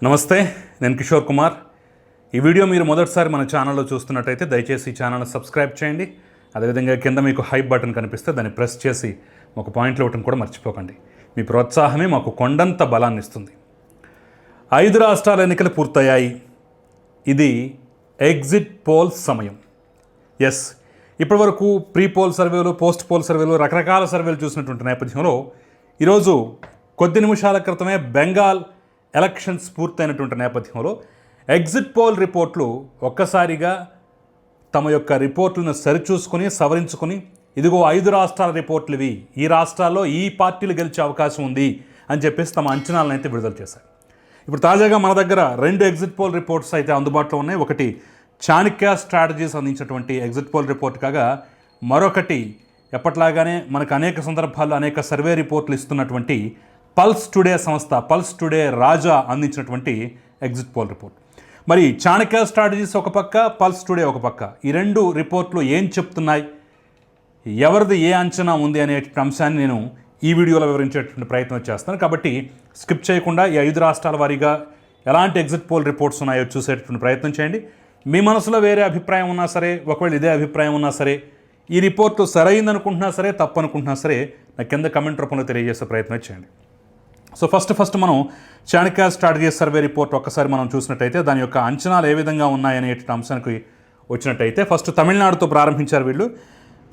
నమస్తే, నేను కిషోర్ కుమార్. ఈ వీడియో మీరు మొదటిసారి మన ఛానల్లో చూస్తున్నట్టయితే దయచేసి ఈ ఛానల్ని సబ్స్క్రైబ్ చేయండి. అదేవిధంగా కింద మీకు హైప్ బటన్ కనిపిస్తే దాన్ని ప్రెస్ చేసి ఒక పాయింట్లు ఇవ్వటం కూడా మర్చిపోకండి. మీ ప్రోత్సాహమే మాకు కొండంత బలాన్ని ఇస్తుంది. 5 రాష్ట్రాల ఎన్నికలు పూర్తయ్యాయి. ఇది ఎగ్జిట్ పోల్ సమయం. ఎస్, ఇప్పటివరకు ప్రీ పోల్ సర్వేలు, పోస్ట్ పోల్ సర్వేలు, రకరకాల సర్వేలు చూసినటువంటి నేపథ్యంలో ఈరోజు కొద్ది నిమిషాల క్రితమే బెంగాల్ ఎలక్షన్స్ పూర్తయినటువంటి నేపథ్యంలో ఎగ్జిట్ పోల్ రిపోర్ట్లు ఒక్కసారిగా తమ యొక్క రిపోర్ట్లను సరిచూసుకొని సవరించుకొని ఇదిగో 5 రాష్ట్రాల రిపోర్ట్లు ఇవి, ఈ రాష్ట్రాల్లో ఈ పార్టీలు గెలిచే అవకాశం ఉంది అని చెప్పేసి తమ అంచనాలను అయితే విడుదల చేశారు. ఇప్పుడు తాజాగా మన దగ్గర 2 ఎగ్జిట్ పోల్ రిపోర్ట్స్ అయితే అందుబాటులో ఉన్నాయి. ఒకటి చాణక్య స్ట్రాటజీస్ అందించినటువంటి ఎగ్జిట్ పోల్ రిపోర్ట్ కాగా, మరొకటి ఎప్పట్లాగానే మనకు అనేక సందర్భాల్లో అనేక సర్వే రిపోర్ట్లు ఇస్తున్నటువంటి పల్స్ టుడే సంస్థ, పల్స్ టుడే రాజా అందించినటువంటి ఎగ్జిట్ పోల్ రిపోర్ట్. మరి చాణక్య స్ట్రాటజీస్ ఒక పక్క, పల్స్ టుడే ఒక పక్క, ఈ 2 రిపోర్ట్లు ఏం చెప్తున్నాయి, ఎవరిది ఏ అంచనా ఉంది అనే అంశాన్ని నేను ఈ వీడియోలో వివరించేటువంటి ప్రయత్నం చేస్తాను. కాబట్టి స్కిప్ చేయకుండా ఈ 5 రాష్ట్రాల వారీగా ఎలాంటి ఎగ్జిట్ పోల్ రిపోర్ట్స్ ఉన్నాయో చూసేటువంటి ప్రయత్నం చేయండి. మీ మనసులో వేరే అభిప్రాయం ఉన్నా సరే, ఒకవేళ ఇదే అభిప్రాయం ఉన్నా సరే, ఈ రిపోర్టు సరైందనుకుంటున్నా సరే, తప్పు అనుకుంటున్నా సరే, నా కింద కమెంట్ రూపంలో తెలియజేసే ప్రయత్నం చేయండి. సో ఫస్ట్ మనం చాణక్య స్ట్రాటజీస్ సర్వే రిపోర్ట్ ఒక్కసారి మనం చూసినట్టయితే దాని యొక్క అంచనాలు ఏ విధంగా ఉన్నాయనే అంశానికి వచ్చినట్టయితే ఫస్ట్ తమిళనాడుతో ప్రారంభించారు వీళ్ళు.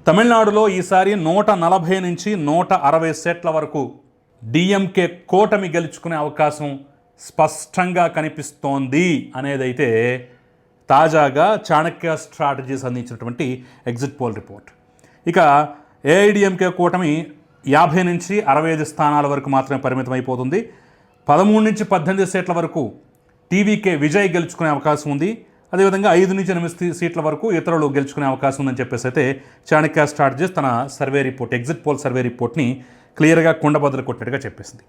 తమిళనాడులో ఈసారి 140 నుంచి 160 సీట్ల వరకు డిఎంకే కూటమి గెలుచుకునే అవకాశం స్పష్టంగా కనిపిస్తోంది అనేదైతే తాజాగా చాణక్య స్ట్రాటజీస్ అందించినటువంటి ఎగ్జిట్ పోల్ రిపోర్ట్. ఇక ఏఐడిఎంకే కూటమి 50 నుంచి 65 స్థానాల వరకు మాత్రమే పరిమితం అయిపోతుంది. 13 నుంచి 18 సీట్ల వరకు టీవీకే విజయ్ గెలుచుకునే అవకాశం ఉంది. అదేవిధంగా 5 నుంచి 8 సీట్ల వరకు ఇతరులు గెలుచుకునే అవకాశం ఉందని చెప్పేసి అయితే చాణక్య స్ట్రాటజీస్ తన survey report, exit poll survey రిపోర్ట్ని క్లియర్గా కుండబద్దలు కొట్టినట్టుగా చెప్పేసింది.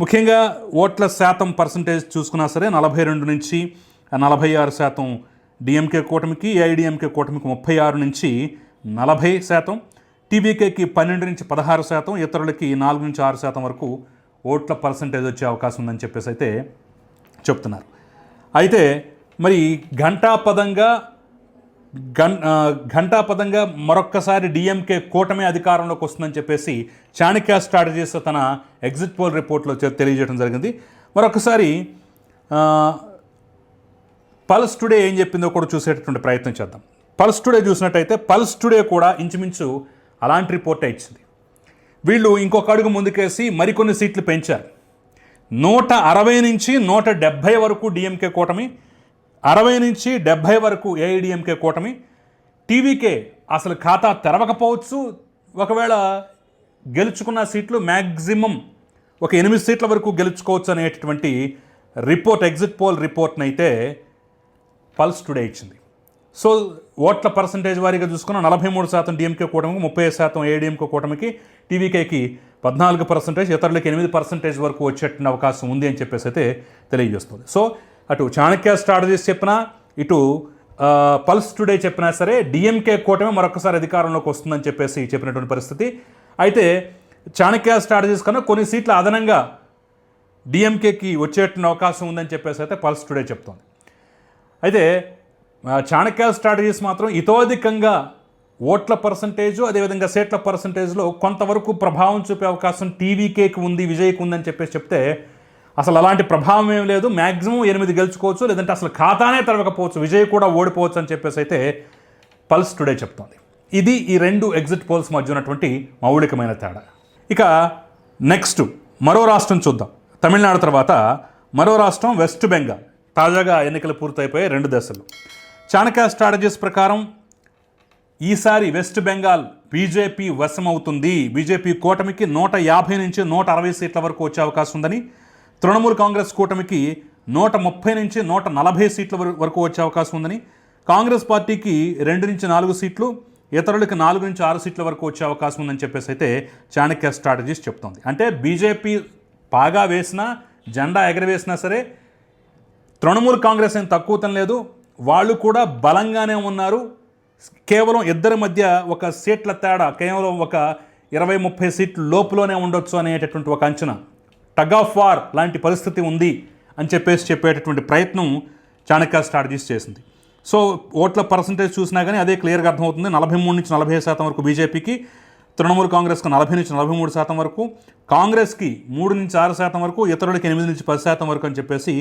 ముఖ్యంగా ఓట్ల శాతం పర్సంటేజ్ చూసుకున్నా సరే 42 నుంచి 46% డిఎంకే కూటమికి, ఏఐడిఎంకే కూటమికి 36 నుంచి 40%, టీవీకేకి 12 నుంచి 16%, ఇతరులకి 4 నుంచి 6% వరకు ఓట్ల పర్సంటేజ్ వచ్చే అవకాశం ఉందని చెప్పేసి అయితే చెప్తున్నారు. అయితే మరి ఘంటాపదంగా మరొక్కసారి డిఎంకే కూటమి అధికారంలోకి వస్తుందని చెప్పేసి చాణక్య స్ట్రాటజీస్ తన ఎగ్జిట్ పోల్ రిపోర్ట్లో తెలియజేయడం జరిగింది. మరొకసారి పల్స్ టుడే ఏం చెప్పిందో కూడా చూసేటటువంటి ప్రయత్నం చేద్దాం. పల్స్ టుడే చూసినట్టయితే పల్స్ టుడే కూడా ఇంచుమించు అలాంటి రిపోర్టే ఇచ్చింది. వీళ్ళు ఇంకొక అడుగు ముందుకేసి మరికొన్ని సీట్లు పెంచారు. 160 నుంచి 170 వరకు డిఎంకే కూటమి, 60 నుంచి 70 వరకు ఏఐడిఎంకే కూటమి. టీవీకే అసలు ఖాతా తెరవకపోవచ్చు, ఒకవేళ గెలుచుకున్న సీట్లు మ్యాక్సిమం ఒక 8 సీట్ల వరకు గెలుచుకోవచ్చు అనేటటువంటి రిపోర్ట్, ఎగ్జిట్ పోల్ రిపోర్ట్ని అయితే పల్స్ టుడే ఇచ్చింది. సో ఓట్ల పర్సంటేజ్ వారీగా చూసుకున్న 43% డిఎంకే కూటమికి, 30% ఏఐడిఎంకే కూటమికి, టీవీకేకి 14%, ఇతరులకి 8% వరకు వచ్చేటువంటి అవకాశం ఉంది అని చెప్పేసి అయితే తెలియజేస్తుంది. సో అటు చాణక్య స్ట్రాటజీస్ చెప్పినా, ఇటు పల్స్ టుడే చెప్పినా సరే డిఎంకే కూటమి మరొకసారి అధికారంలోకి వస్తుందని చెప్పేసి చెప్పినటువంటి పరిస్థితి. అయితే చాణక్య స్ట్రాటజీస్ కన్నా కొన్ని సీట్ల అదనంగా డిఎంకేకి వచ్చేటువంటి అవకాశం ఉందని చెప్పేసి అయితే పల్స్ టుడే చెప్తోంది. అయితే చాణక్య స్ట్రాటజీస్ మాత్రం ఇతోధికంగా ఓట్ల పర్సంటేజు, అదేవిధంగా సీట్ల పర్సంటేజ్లో కొంతవరకు ప్రభావం చూపే అవకాశం టీవీకేకి ఉంది, విజయ్కి ఉందని చెప్పేసి చెప్తే అసలు అలాంటి ప్రభావం ఏం లేదు, మ్యాక్సిమం 8 గెలుచుకోవచ్చు, లేదంటే అసలు ఖాతానే తెరవకపోవచ్చు, విజయ్ కూడా ఓడిపోవచ్చు అని చెప్పేసి అయితే పల్స్ టుడే చెప్తోంది. ఇది ఈ 2 ఎగ్జిట్ పోల్స్ మధ్య ఉన్నటువంటి మౌలికమైన తేడా. ఇక నెక్స్ట్ మరో రాష్ట్రం చూద్దాం. తమిళనాడు తర్వాత మరో రాష్ట్రం వెస్ట్ బెంగాల్. తాజాగా ఎన్నికలు పూర్తయిపోయాయి 2 దశలు. చాణక్య స్ట్రాటజీస్ ప్రకారం ఈసారి వెస్ట్ బెంగాల్ బీజేపీ వశమవుతుంది. బీజేపీ కూటమికి 150 నుంచి 160 సీట్ల వరకు వచ్చే అవకాశం ఉందని, తృణమూల్ కాంగ్రెస్ కూటమికి 130 నుంచి 140 సీట్ల వరకు వచ్చే అవకాశం ఉందని, కాంగ్రెస్ పార్టీకి 2 నుంచి 4 సీట్లు, ఇతరులకి 4 నుంచి 6 సీట్ల వరకు వచ్చే అవకాశం ఉందని చెప్పేసి అయితే చాణక్య స్ట్రాటజీస్ చెప్తోంది. అంటే బీజేపీ బాగా వేసినా, జెండా ఎగరవేసినా సరే తృణమూల్ కాంగ్రెస్ ఏం తక్కువ లేదు, వాళ్ళు కూడా బలంగానే ఉన్నారు. కేవలం ఇద్దరి మధ్య ఒక సీట్ల తేడా కేవలం ఒక 20-30 సీట్లు లోపులోనే ఉండొచ్చు అనేటటువంటి ఒక అంచనా. టగ్ ఆఫ్ వార్ లాంటి పరిస్థితి ఉంది అని చెప్పేటటువంటి ప్రయత్నం చాణక్య స్ట్రాటజీస్ చేసింది. సో ఓట్ల పర్సంటేజ్ చూసినా కానీ అదే క్లియర్గా అర్థమవుతుంది. 43 నుంచి 45% వరకు బీజేపీకి, తృణమూల్ కాంగ్రెస్కు 40 నుంచి 43% వరకు, కాంగ్రెస్కి 3 నుంచి 6% వరకు, ఇతరులకి 8 నుంచి 10% వరకు అని చెప్పేసి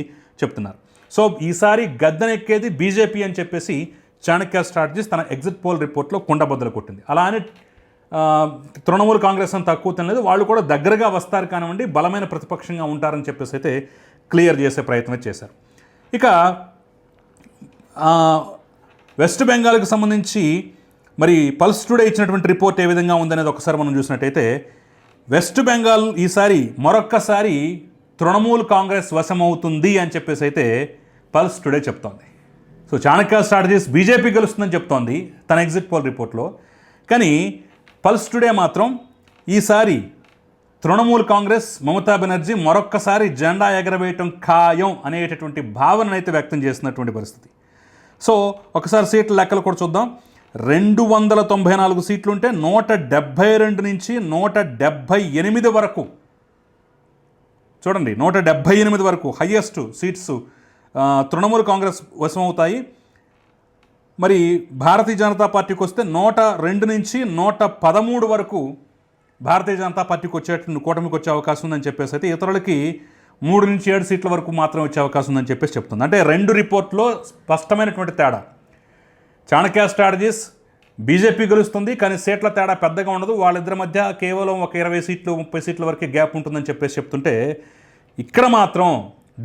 చెప్తున్నారు. సో ఈసారి గద్దెనెక్కేది బీజేపీ అని చెప్పేసి చాణక్య స్ట్రాటజీస్ తన ఎగ్జిట్ పోల్ రిపోర్ట్లో కుండబద్దలు కొట్టింది. అలా అని తృణమూల్ కాంగ్రెస్ అని తక్కువ తినలేదు, వాళ్ళు కూడా దగ్గరగా వస్తారు కానివ్వండి, బలమైన ప్రతిపక్షంగా ఉంటారని చెప్పేసి అయితే క్లియర్ చేసే ప్రయత్నం చేశారు. ఇక వెస్ట్ బెంగాల్కి సంబంధించి మరి పల్స్ టుడే ఇచ్చినటువంటి రిపోర్ట్ ఏ విధంగా ఉందనేది ఒకసారి మనం చూసినట్టయితే, వెస్ట్ బెంగాల్ ఈసారి మరొక్కసారి తృణమూల్ కాంగ్రెస్ వశమవుతుంది అని చెప్పేసి అయితే పల్స్ టుడే చెప్తోంది. సో చాణక్య స్ట్రాటజీస్ బీజేపీ గెలుస్తుందని చెప్తోంది తన ఎగ్జిట్ పోల్ రిపోర్ట్లో. కానీ పల్స్ టుడే మాత్రం ఈసారి తృణమూల్ కాంగ్రెస్, మమతా బెనర్జీ మరొక్కసారి జెండా ఎగరవేయటం ఖాయం అనేటటువంటి భావనను అయితే వ్యక్తం చేస్తున్నటువంటి పరిస్థితి. సో ఒకసారి సీట్ల లెక్కలు కూడా చూద్దాం. 294 సీట్లు ఉంటే 172 నుంచి 178 వరకు, చూడండి 178 వరకు హయ్యెస్ట్ సీట్స్ తృణమూల్ కాంగ్రెస్ వశమవుతాయి. మరి భారతీయ జనతా పార్టీకి వస్తే 102 నుంచి 113 వరకు భారతీయ జనతా పార్టీకి వచ్చేటువంటి కూటమికి వచ్చే అవకాశం ఉందని చెప్పేసి అయితే ఇతరులకి 3 నుంచి 7 సీట్ల వరకు మాత్రం వచ్చే అవకాశం ఉందని చెప్పేసి చెప్తుంది. అంటే రెండు రిపోర్ట్లో స్పష్టమైనటువంటి తేడా. చాణక్య స్ట్రాటజీస్ బీజేపీ గెలుస్తుంది కానీ సీట్ల తేడా పెద్దగా ఉండదు, వాళ్ళిద్దరి మధ్య కేవలం ఒక 20 సీట్లు 30 సీట్ల వరకే గ్యాప్ ఉంటుందని చెప్పేసి చెప్తుంటే, ఇక్కడ మాత్రం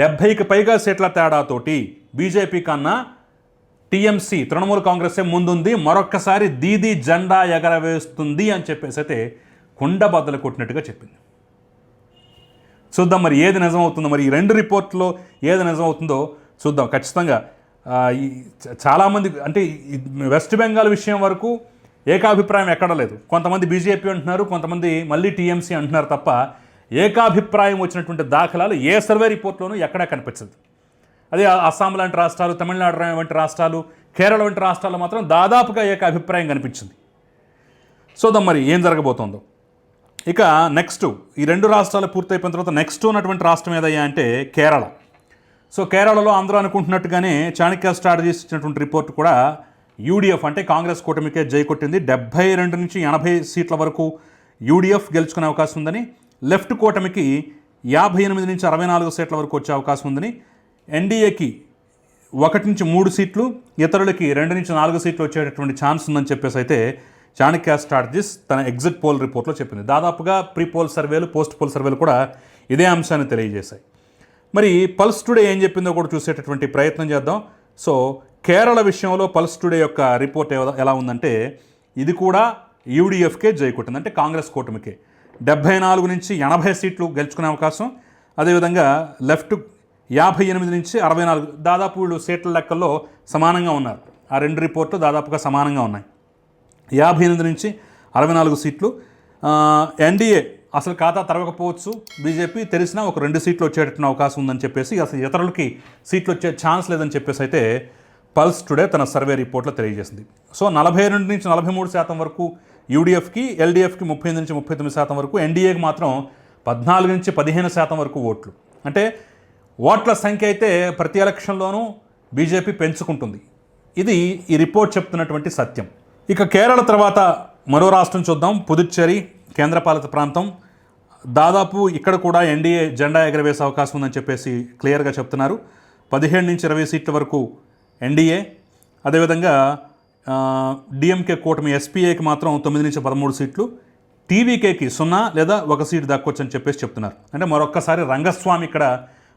70కి పైగా సీట్ల తేడాతోటి బీజేపీ కన్నా టీఎంసీ తృణమూల్ కాంగ్రెసే ముందుంది, మరొక్కసారి దీదీ జెండా ఎగరవేస్తుంది అని చెప్పేసి అయితే కుండబద్దలు కొట్టినట్టుగా చెప్పింది. చూద్దాం మరి ఏది నిజమవుతుందో, మరి ఈ రెండు రిపోర్ట్లో ఏది నిజమవుతుందో చూద్దాం. ఖచ్చితంగా చాలామంది అంటే వెస్ట్ బెంగాల్ విషయం వరకు ఏకాభిప్రాయం ఎక్కడ లేదు. కొంతమంది బీజేపీ అంటున్నారు, కొంతమంది మళ్ళీ టీఎంసీ అంటున్నారు తప్ప ఏకాభిప్రాయం వచ్చినటువంటి దాఖలాలు ఏ సర్వే రిపోర్ట్లోనూ ఎక్కడా కనిపించదు. అదే అస్సాం లాంటి రాష్ట్రాలు, తమిళనాడు వంటి రాష్ట్రాలు, కేరళ వంటి రాష్ట్రాల్లో మాత్రం దాదాపుగా ఏకాభిప్రాయం కనిపించింది. చూద్దాం మరి ఏం జరగబోతోందో. ఇక నెక్స్ట్ ఈ రెండు రాష్ట్రాలు పూర్తయిపోయిన తర్వాత నెక్స్ట్ ఉన్నటువంటి రాష్ట్రం ఏదయ్యా అంటే కేరళ. సో కేరళలో అందరూ అనుకుంటున్నట్టుగానే చాణక్య స్ట్రాటజీస్ ఇచ్చినటువంటి రిపోర్ట్ కూడా యూడిఎఫ్ అంటే కాంగ్రెస్ కూటమికే జై కొట్టింది. 72 నుంచి 80 సీట్ల వరకు యూడిఎఫ్ గెలుచుకునే అవకాశం ఉందని, లెఫ్ట్ కూటమికి 58 నుంచి 64 సీట్ల వరకు వచ్చే అవకాశం ఉందని, ఎన్డీఏకి 1 నుంచి 3 సీట్లు, ఇతరులకి 2 నుంచి 4 సీట్లు వచ్చేటటువంటి ఛాన్స్ ఉందని చెప్పేసి అయితే చాణక్య స్ట్రాటజీస్ తన ఎగ్జిట్ పోల్ రిపోర్ట్లో చెప్పింది. దాదాపుగా ప్రీ పోల్ సర్వేలు, పోస్ట్ పోల్ సర్వేలు కూడా ఇదే అంశాన్ని తెలియజేశాయి. మరి పల్స్ టుడే ఏం చెప్పిందో కూడా చూసేటటువంటి ప్రయత్నం చేద్దాం. సో కేరళ విషయంలో పల్స్ టుడే యొక్క రిపోర్ట్ ఎలా ఉందంటే, ఇది కూడా యూడిఎఫ్కే జై కొట్టింది, అంటే కాంగ్రెస్ కూటమికే. 74 నుంచి 80 సీట్లు గెలుచుకునే అవకాశం, అదేవిధంగా లెఫ్ట్ 58 నుంచి 64, దాదాపు వీళ్ళు సీట్ల లెక్కల్లో సమానంగా ఉన్నారు. ఆ రెండు రిపోర్ట్లు దాదాపుగా సమానంగా ఉన్నాయి. 58 నుంచి 64 సీట్లు. ఎన్డీఏ అసలు ఖాతా తెరవకపోవచ్చు, బీజేపీ తెరిచినా ఒక 2 సీట్లు వచ్చేటటువంటి అవకాశం ఉందని చెప్పేసి, అసలు ఇతరులకి సీట్లు వచ్చే ఛాన్స్ లేదని చెప్పేసి అయితే పల్స్ టుడే తన సర్వే రిపోర్ట్లో తెలియజేసింది. సో 42 నుంచి 43% వరకు యూడిఎఫ్కి, ఎల్డీఎఫ్కి 30 నుంచి 39% వరకు, ఎన్డీఏకి మాత్రం 14 నుంచి 15% వరకు ఓట్లు. అంటే ఓట్ల సంఖ్య అయితే ప్రతి ఎలక్షన్లోనూ బీజేపీ పెంచుకుంటుంది. ఇది ఈ రిపోర్ట్ చెప్తున్నటువంటి సత్యం. ఇక కేరళ తర్వాత మరో రాష్ట్రం చూద్దాం, పుదుచ్చేరి కేంద్రపాలిత ప్రాంతం. దాదాపు ఇక్కడ కూడా ఎన్డీఏ జెండా ఎగరవేసే అవకాశం ఉందని చెప్పేసి క్లియర్గా చెప్తున్నారు. 17 నుంచి 20 సీట్ల వరకు ఎన్డీఏ, అదేవిధంగా డిఎంకే కూటమి ఎస్పీఏకి మాత్రం 9 నుంచి 13 సీట్లు, టీవీకేకి 0 లేదా 1 సీటు దక్కొచ్చు అని చెప్పేసి చెప్తున్నారు. అంటే మరొక్కసారి రంగస్వామి ఇక్కడ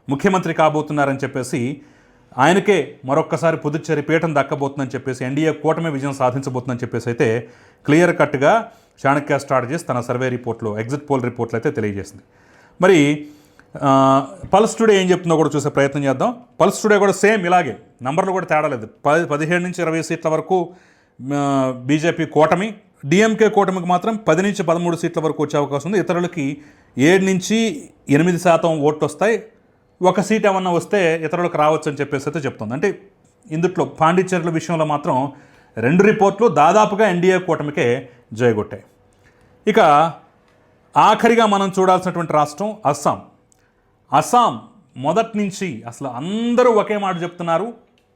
ముఖ్యమంత్రి కాబోతున్నారని చెప్పేసి, ఆయనకే మరొక్కసారి పుదుచ్చేరి పీఠం దక్కబోతుందని చెప్పేసి, ఎన్డీఏ కూటమి విజయం సాధించబోతుందని చెప్పేసి అయితే క్లియర్ కట్గా చాణక్య స్ట్రాటజీస్ తన సర్వే రిపోర్ట్లో, ఎగ్జిట్ పోల్ రిపోర్ట్లో అయితే తెలియజేసింది. మరి పల్స్ టుడే ఏం చెప్తుందో కూడా చూసే ప్రయత్నం చేద్దాం. పల్స్ టుడే కూడా సేమ్ ఇలాగే, నంబర్లు కూడా తేడా లేదు. 17 నుంచి 20 సీట్ల వరకు బీజేపీ కూటమి, డిఎంకే కూటమికి మాత్రం 10 నుంచి 13 సీట్ల వరకు వచ్చే అవకాశం ఉంది. ఇతరులకి 7 నుంచి 8% ఓట్లు వస్తాయి. 1 సీట్ ఏమన్నా వస్తే ఇతరులకు రావచ్చు అని చెప్పేసి అయితే చెప్తుంది. అంటే ఇందుట్లో పాండిచ్చేరుల విషయంలో మాత్రం 2 రిపోర్ట్లు దాదాపుగా ఎన్డీఏ కూటమికే జయగొట్టాయి. ఇక ఆఖరిగా మనం చూడాల్సినటువంటి రాష్ట్రం అస్సాం. మొదటి నుంచి అసలు అందరూ ఒకే మాట చెప్తున్నారు,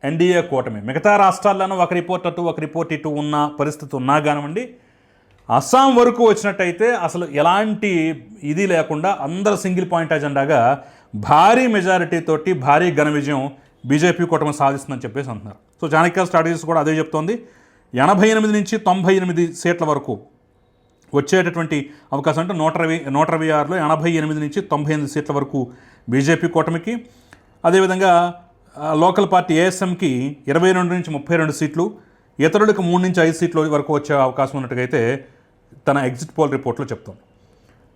ఎన్డీఏ కూటమి. మిగతా రాష్ట్రాల్లోనూ ఒక రిపోర్ట్ అటు ఒక రిపోర్ట్ ఇటు ఉన్న పరిస్థితి ఉన్నా కానివ్వండి, అస్సాం వరకు వచ్చినట్టయితే అసలు ఎలాంటి ఇది లేకుండా అందరూ సింగిల్ పాయింట్ అజెండాగా భారీ మెజారిటీ తోటి భారీ ఘన విజయం బీజేపీ కూటమి సాధిస్తుందని చెప్పేసి అంటున్నారు. సో చాణక్య స్ట్రాటజీస్ కూడా అదే చెప్తోంది. 88 నుంచి 98 సీట్ల వరకు వచ్చేటటువంటి అవకాశం, అంటే 126లో 88 నుంచి 98 సీట్ల వరకు బీజేపీ కూటమికి. అదేవిధంగా లోకల్ పార్టీ ఏఎస్ఎంకి 22 నుంచి 32 సీట్లు, ఇతరులకు 3 నుంచి 5 సీట్ల వరకు వచ్చే అవకాశం ఉన్నట్టుగైతే తన ఎగ్జిట్ పోల్ రిపోర్ట్లో చెప్తాం.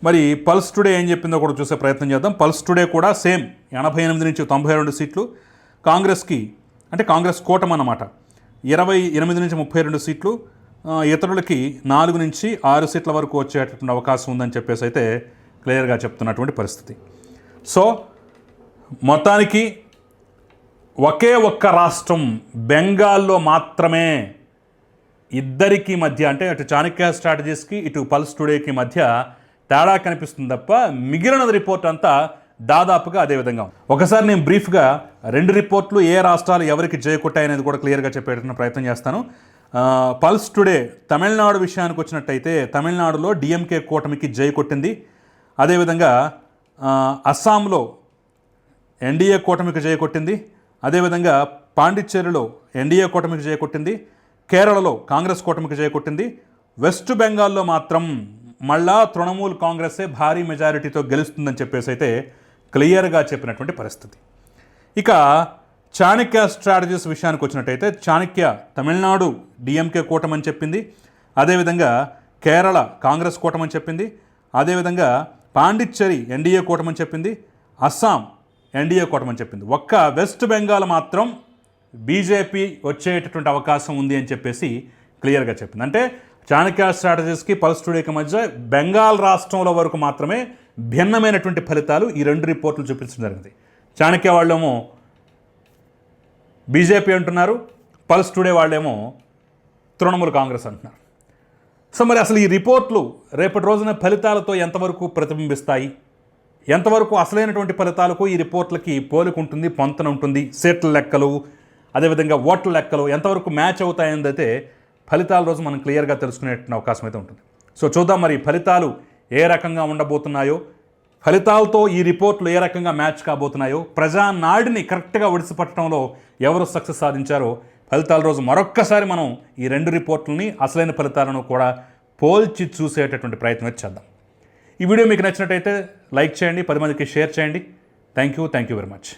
మరి పల్స్ టుడే ఏం చెప్పిందో కూడా చూసే ప్రయత్నం చేద్దాం. పల్స్ టుడే కూడా సేమ్ 88 నుంచి 92 సీట్లు కాంగ్రెస్కి, అంటే కాంగ్రెస్ కూటమి అన్నమాట, 28 నుంచి 32 సీట్లు, ఇతరులకి 4 నుంచి 6 సీట్ల వరకు వచ్చేటటువంటి అవకాశం ఉందని చెప్పేసి అయితే క్లియర్గా చెప్తున్నటువంటి పరిస్థితి. సో మొత్తానికి ఒకే ఒక్క రాష్ట్రం బెంగాల్లో మాత్రమే ఇద్దరికి మధ్య, అంటే అటు చాణక్య స్ట్రాటజీస్కి ఇటు పల్స్ టుడేకి మధ్య తేడా కనిపిస్తుంది తప్ప మిగిలిన రిపోర్ట్ అంతా దాదాపుగా అదే విధంగా. ఒకసారి నేను బ్రీఫ్గా 2 రిపోర్ట్లు ఏ రాష్ట్రాలు ఎవరికి జయకొట్టాయనేది కూడా క్లియర్గా చెప్పేటటువంటి ప్రయత్నం చేస్తాను. పల్స్ టుడే తమిళనాడు విషయానికి వచ్చినట్టయితే తమిళనాడులో డిఎంకే కూటమికి జయ కొట్టింది. అదేవిధంగా అస్సాంలో ఎన్డీఏ కూటమికి జయ కొట్టింది. అదేవిధంగా పాండిచ్చేరిలో ఎన్డీఏ కూటమికి జయ కొట్టింది. కేరళలో కాంగ్రెస్ కూటమికి జయ కొట్టింది. వెస్ట్ బెంగాల్లో మాత్రం మళ్ళా తృణమూల్ కాంగ్రెసే భారీ మెజారిటీతో గెలుస్తుందని చెప్పేసి అయితే క్లియర్గా చెప్పినటువంటి పరిస్థితి. ఇక చాణక్య స్ట్రాటజీస్ విషయానికి వచ్చినట్టయితే చాణక్య తమిళనాడు డిఎంకే కూటమని చెప్పింది. అదేవిధంగా కేరళ కాంగ్రెస్ కూటమని చెప్పింది. అదేవిధంగా పాండిచ్చేరి ఎన్డీఏ కూటమని చెప్పింది. అస్సాం ఎన్డీఏ కూటమని చెప్పింది. ఒక్క వెస్ట్ బెంగాల్ మాత్రం బీజేపీ వచ్చేటటువంటి అవకాశం ఉంది అని చెప్పేసి క్లియర్గా చెప్పింది. అంటే చాణక్య స్ట్రాటజీస్కి పల్స్ టుడేకి మధ్య బెంగాల్ రాష్ట్రంలో వరకు మాత్రమే భిన్నమైనటువంటి ఫలితాలు ఈ 2 రిపోర్ట్లు చూపించడం జరిగింది. చాణక్య వాళ్ళేమో బీజేపీ అంటున్నారు, పల్స్ టుడే వాళ్ళేమో తృణమూల్ కాంగ్రెస్ అంటున్నారు. సో మరి అసలు ఈ రిపోర్ట్లు రేపటి రోజున ఫలితాలతో ఎంతవరకు ప్రతిబింబిస్తాయి, ఎంతవరకు అసలైనటువంటి ఫలితాలకు ఈ రిపోర్ట్లకి పోలికుంటుంది, పొంతన ఉంటుంది, సీట్ల లెక్కలు అదేవిధంగా ఓట్ల లెక్కలు ఎంతవరకు మ్యాచ్ అవుతాయని అయితే ఫలితాల రోజు మనం క్లియర్గా తెలుసుకునే అవకాశం అయితే ఉంటుంది. సో చూద్దాం మరి ఫలితాలు ఏ రకంగా ఉండబోతున్నాయో, ఫలితాలతో ఈ రిపోర్ట్లు ఏ రకంగా మ్యాచ్ కాబోతున్నాయో, ప్రజానాడిని కరెక్ట్గా ఒడిసిపట్టడంలో ఎవరు సక్సెస్ సాధించారో ఫలితాల రోజు మరొక్కసారి మనం ఈ 2 రిపోర్ట్లని అసలైన ఫలితాలను కూడా పోల్చి చూసేటటువంటి ప్రయత్నం చేద్దాం. ఈ వీడియో మీకు నచ్చినట్టయితే లైక్ చేయండి, 10 మందికి షేర్ చేయండి. Thank you very much.